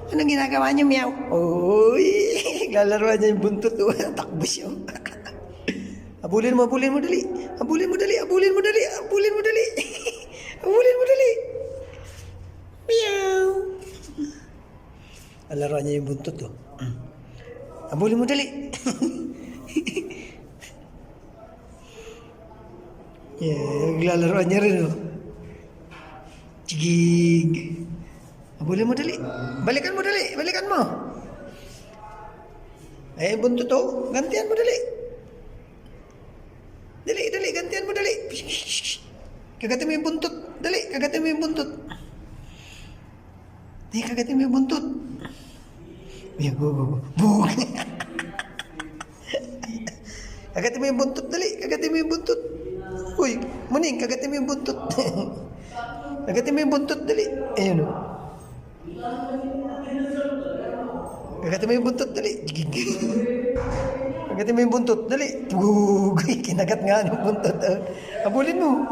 Anong ginagawa niyo, meow? Uy, lalaro niya yung buntot. Takbo siya. Abulin mo dali. Abulin mo dali. Abulin mo dali. Abulin mo dali. Meow. Lalaro niya yung buntot, oh. Abulin mo dali. Naglalaro niya rin, oh. Chigig. Abulin mo dali. Balikan mo dali. Balikan mo. Buntot, oh. Gantian mo dali. Dali. Gantian mo dali. Kagatin mo yung buntot. Dali. Kagatin mo yung buntot. Dali, kagatin mo yung buntot. Bug. Kagatin mo yung buntot. Dali. Kagatin mo yung buntot. Uy, muning. Kagatin mo yung buntot. Kagatin mo yung buntot. Dali. Ayun, oh. Kagatin mo yung buntot. Dali. Kagatin mo yung buntot. Dali. Kinagat nga ng buntot. Abulin mo.